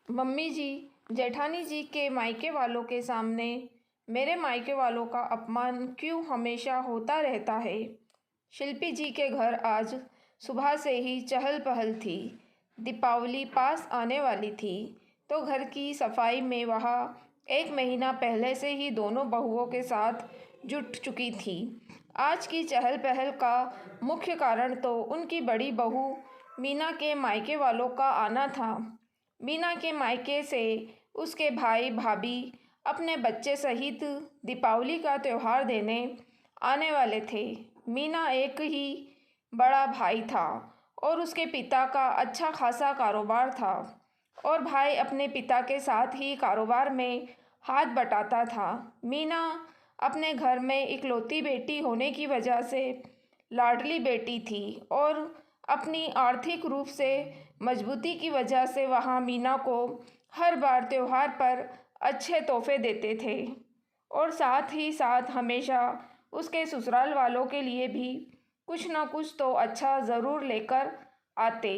Mummy जी, जेठानी जी के मायके वालों के सामने मेरे मायके वालों का अपमान क्यों हमेशा होता रहता है। शिल्पी जी के घर आज सुबह से ही चहल पहल थी। दीपावली पास आने वाली थी तो घर की सफाई में वह 1 महीना पहले से ही दोनों बहुओं के साथ जुट चुकी थी। आज की चहल पहल का मुख्य कारण तो उनकी बड़ी बहू मीना के मायके वालों का आना था। मीना के मायके से उसके भाई भाभी अपने बच्चे सहित दीपावली का त्यौहार देने आने वाले थे। मीना एक ही बड़ा भाई था और उसके पिता का अच्छा खासा कारोबार था और भाई अपने पिता के साथ ही कारोबार में हाथ बटाता था। मीना अपने घर में इकलौती बेटी होने की वजह से लाडली बेटी थी और अपनी आर्थिक रूप से मजबूती की वजह से वहाँ मीना को हर बार त्योहार पर अच्छे तोहफे देते थे और साथ ही साथ हमेशा उसके ससुराल वालों के लिए भी कुछ ना कुछ तो अच्छा ज़रूर लेकर आते।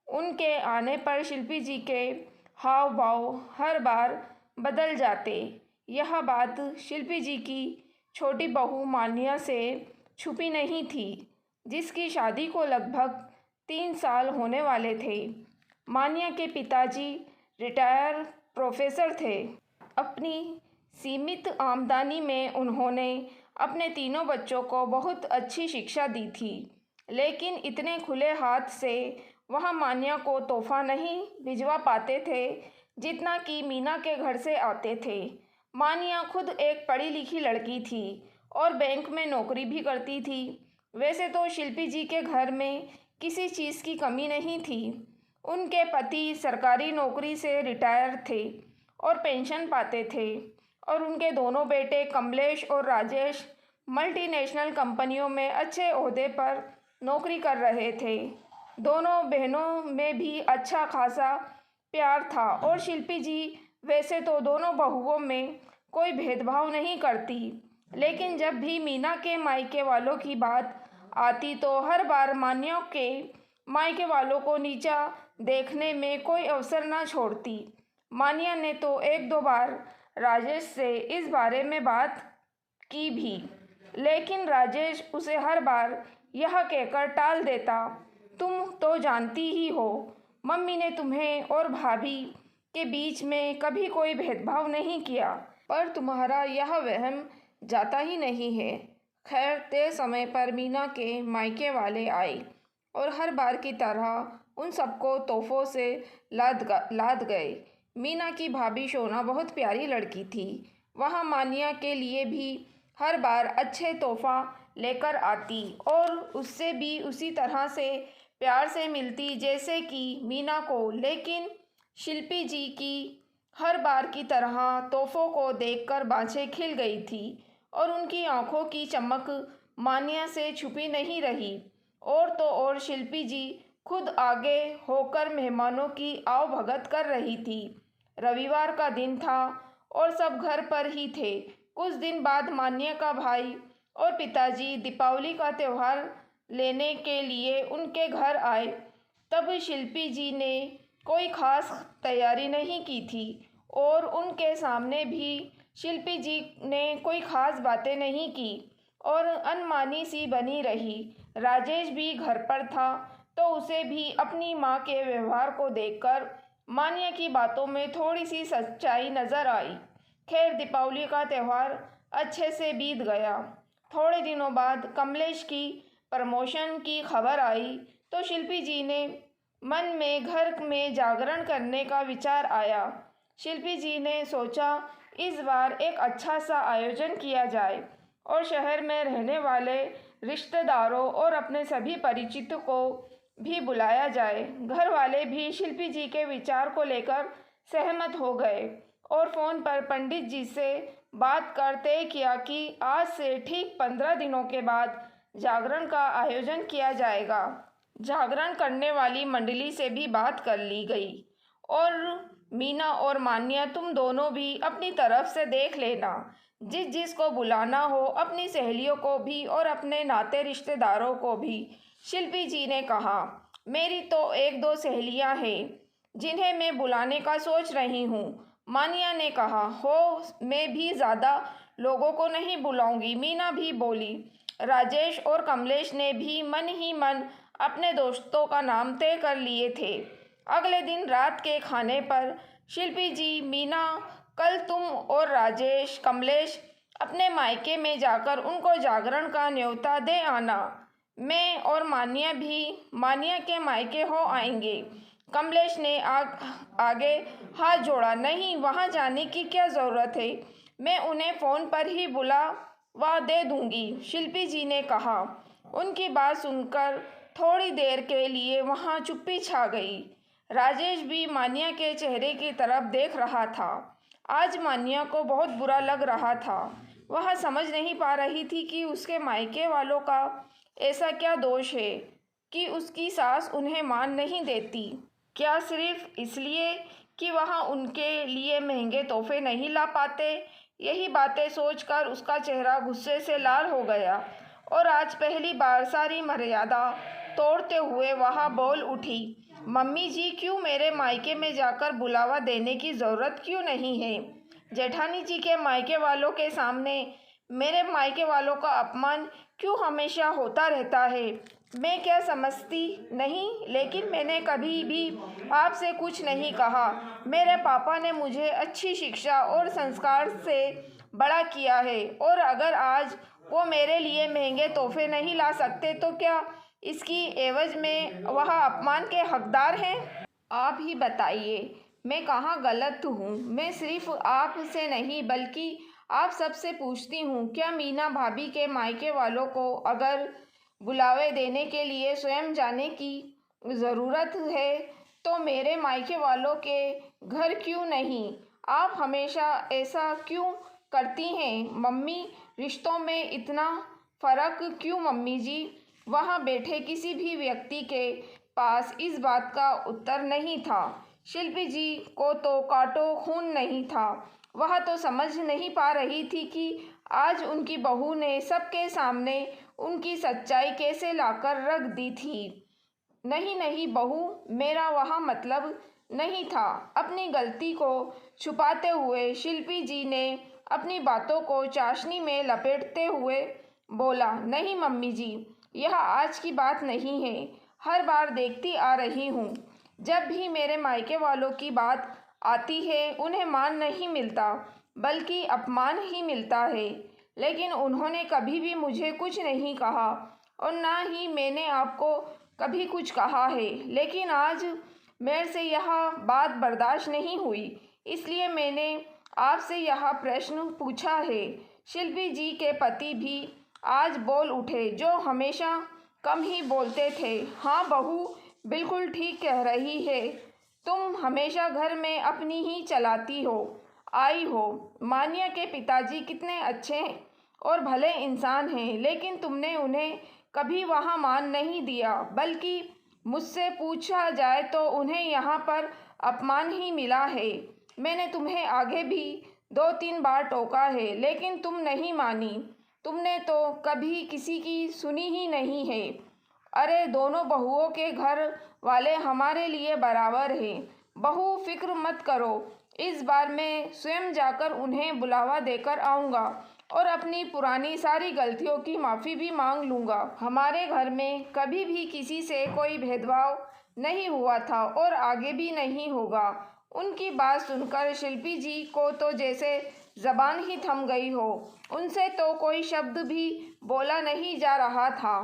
उनके आने पर शिल्पी जी के हाव भाव हर बार बदल जाते। यह बात शिल्पी जी की छोटी बहू मान्या से छुपी नहीं थी, जिसकी शादी को लगभग 3 साल होने वाले थे। मान्या के पिताजी रिटायर प्रोफेसर थे। अपनी सीमित आमदनी में उन्होंने अपने तीनों बच्चों को बहुत अच्छी शिक्षा दी थी, लेकिन इतने खुले हाथ से वह मान्या को तोहफा नहीं भिजवा पाते थे जितना कि मीना के घर से आते थे। मान्या खुद एक पढ़ी लिखी लड़की थी और बैंक में नौकरी भी करती थी। वैसे तो शिल्पी जी के घर में किसी चीज़ की कमी नहीं थी। उनके पति सरकारी नौकरी से रिटायर थे और पेंशन पाते थे और उनके दोनों बेटे कमलेश और राजेश मल्टीनेशनल कंपनियों में अच्छे ओहदे पर नौकरी कर रहे थे। दोनों बहनों में भी अच्छा खासा प्यार था और शिल्पी जी वैसे तो दोनों बहुओं में कोई भेदभाव नहीं करती, लेकिन जब भी मीना के मायके वालों की बात आती तो हर बार मान्यों के मायके वालों को नीचा देखने में कोई अवसर ना छोड़ती। मान्या ने तो 1-2 बार राजेश से इस बारे में बात की भी, लेकिन राजेश उसे हर बार यह कहकर टाल देता, तुम तो जानती ही हो मम्मी ने तुम्हें और भाभी के बीच में कभी कोई भेदभाव नहीं किया, पर तुम्हारा यह वहम जाता ही नहीं है। खैर, तय समय पर मीना के मायके वाले आए और हर बार की तरह उन सबको तोहफों से लाद गए। मीना की भाभी शोना बहुत प्यारी लड़की थी। वह मान्या के लिए भी हर बार अच्छे तोहफा लेकर आती और उससे भी उसी तरह से प्यार से मिलती जैसे कि मीना को। लेकिन शिल्पी जी की हर बार की तरह तोहफों को देखकर बाँछें खिल गई थी और उनकी आंखों की चमक मान्या से छुपी नहीं रही। और तो और शिल्पी जी खुद आगे होकर मेहमानों की आवभगत कर रही थी। रविवार का दिन था और सब घर पर ही थे। कुछ दिन बाद मान्या का भाई और पिताजी दीपावली का त्यौहार लेने के लिए उनके घर आए। तब शिल्पी जी ने कोई खास तैयारी नहीं की थी और उनके सामने भी शिल्पी जी ने कोई खास बातें नहीं की और अनमानी सी बनी रही। राजेश भी घर पर था तो उसे भी अपनी माँ के व्यवहार को देखकर मान्या की बातों में थोड़ी सी सच्चाई नजर आई। खैर, दीपावली का त्यौहार अच्छे से बीत गया। थोड़े दिनों बाद कमलेश की प्रमोशन की खबर आई तो शिल्पी जी ने मन में घर में जागरण करने का विचार आया। शिल्पी जी ने सोचा इस बार एक अच्छा सा आयोजन किया जाए और शहर में रहने वाले रिश्तेदारों और अपने सभी परिचितों को भी बुलाया जाए। घर वाले भी शिल्पी जी के विचार को लेकर सहमत हो गए और फ़ोन पर पंडित जी से बात कर तय किया कि आज से ठीक 15 दिनों के बाद जागरण का आयोजन किया जाएगा। जागरण करने वाली मंडली से भी बात कर ली गई और मीना और मान्या तुम दोनों भी अपनी तरफ से देख लेना, जिस जिस को बुलाना हो, अपनी सहेलियों को भी और अपने नाते रिश्तेदारों को भी। शिल्पी जी ने कहा, मेरी तो 1-2 सहेलियां हैं जिन्हें मैं बुलाने का सोच रही हूँ। मानिया ने कहा। हो, मैं भी ज़्यादा लोगों को नहीं बुलाऊंगी, मीना भी बोली। राजेश और कमलेश ने भी मन ही मन अपने दोस्तों का नाम तय कर लिए थे। अगले दिन रात के खाने पर शिल्पी जी, मीना, कल तुम और राजेश, कमलेश अपने मायके में जाकर उनको जागरण का न्योता दे आना। मैं और मानिया भी मानिया के मायके हो आएंगे। कमलेश ने आगे हाथ जोड़ा। नहीं, वहाँ जाने की क्या ज़रूरत है, मैं उन्हें फ़ोन पर ही बुलावा दे दूँगी, शिल्पी जी ने कहा। उनकी बात सुनकर थोड़ी देर के लिए वहाँ चुप्पी छा गई। राजेश भी मानिया के चेहरे की तरफ देख रहा था। आज मानिया को बहुत बुरा लग रहा था। वह समझ नहीं पा रही थी कि उसके मायके वालों का ऐसा क्या दोष है कि उसकी सास उन्हें मान नहीं देती। क्या सिर्फ इसलिए कि वह उनके लिए महंगे तोहफे नहीं ला पाते? यही बातें सोचकर उसका चेहरा गुस्से से लाल हो गया और आज पहली बार सारी मर्यादा तोड़ते हुए वह बोल उठी। मम्मी जी, क्यों मेरे मायके में जाकर बुलावा देने की ज़रूरत क्यों नहीं है? जेठानी जी के मायके वालों के सामने मेरे मायके वालों का अपमान क्यों हमेशा होता रहता है? मैं क्या समझती नहीं, लेकिन मैंने कभी भी आपसे कुछ नहीं कहा। मेरे पापा ने मुझे अच्छी शिक्षा और संस्कार से बड़ा किया है, और अगर आज वो मेरे लिए महंगे तोहफे नहीं ला सकते तो क्या इसकी एवज में वह अपमान के हकदार हैं? आप ही बताइए, मैं कहाँ गलत हूँ? मैं सिर्फ आप से नहीं बल्कि आप सबसे पूछती हूँ, क्या मीना भाभी के मायके वालों को अगर बुलावे देने के लिए स्वयं जाने की ज़रूरत है तो मेरे मायके वालों के घर क्यों नहीं? आप हमेशा ऐसा क्यों करती हैं मम्मी? रिश्तों में इतना फ़र्क क्यों मम्मी जी? वहाँ बैठे किसी भी व्यक्ति के पास इस बात का उत्तर नहीं था। शिल्पी जी को तो काटो खून नहीं था। वह तो समझ नहीं पा रही थी कि आज उनकी बहू ने सबके सामने उनकी सच्चाई कैसे लाकर रख दी थी। नहीं नहीं बहू, मेरा वह मतलब नहीं था। अपनी गलती को छुपाते हुए शिल्पी जी ने अपनी बातों को चाशनी में लपेटते हुए बोला। नहीं मम्मी जी, यह आज की बात नहीं है। हर बार देखती आ रही हूँ, जब भी मेरे मायके वालों की बात आती है उन्हें मान नहीं मिलता बल्कि अपमान ही मिलता है। लेकिन उन्होंने कभी भी मुझे कुछ नहीं कहा और ना ही मैंने आपको कभी कुछ कहा है। लेकिन आज मेरे से यह बात बर्दाश्त नहीं हुई, इसलिए मैंने आपसे यह प्रश्न पूछा है। शिल्पी जी के पति भी आज बोल उठे, जो हमेशा कम ही बोलते थे। हाँ बहू, बिल्कुल ठीक कह रही है। तुम हमेशा घर में अपनी ही चलाती हो आई हो। मानिया के पिताजी कितने अच्छे और भले इंसान हैं, लेकिन तुमने उन्हें कभी वहाँ मान नहीं दिया, बल्कि मुझसे पूछा जाए तो उन्हें यहाँ पर अपमान ही मिला है। मैंने तुम्हें आगे भी 2-3 बार टोका है, लेकिन तुम नहीं मानी। तुमने तो कभी किसी की सुनी ही नहीं है। अरे, दोनों बहुओं के घर वाले हमारे लिए बराबर हैं। बहू, फिक्र मत करो, इस बार मैं स्वयं जाकर उन्हें बुलावा देकर आऊँगा और अपनी पुरानी सारी गलतियों की माफ़ी भी मांग लूँगा। हमारे घर में कभी भी किसी से कोई भेदभाव नहीं हुआ था और आगे भी नहीं होगा। उनकी बात सुनकर शिल्पी जी को तो जैसे ज़बान ही थम गई हो। उनसे तो कोई शब्द भी बोला नहीं जा रहा था।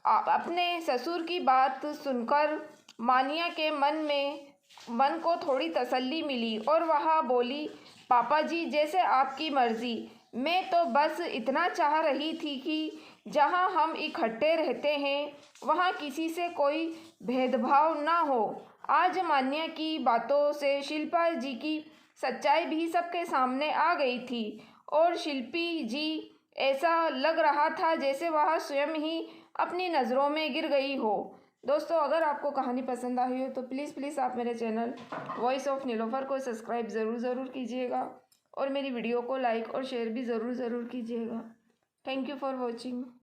अपने ससुर की बात सुनकर मानिया के मन को थोड़ी तसल्ली मिली और वह बोली, पापा जी, जैसे आपकी मर्जी। मैं तो बस इतना चाह रही थी कि जहाँ हम इकट्ठे रहते हैं वहाँ किसी से कोई भेदभाव ना हो। आज मान्या की बातों से शिल्पा जी की सच्चाई भी सबके सामने आ गई थी और शिल्पी जी ऐसा लग रहा था जैसे वह स्वयं ही अपनी नज़रों में गिर गई हो। दोस्तों, अगर आपको कहानी पसंद आई हो तो प्लीज़ आप मेरे चैनल वॉइस ऑफ नीलोफर को सब्सक्राइब ज़रूर कीजिएगा और मेरी वीडियो को लाइक और शेयर भी ज़रूर कीजिएगा। Thank you for watching.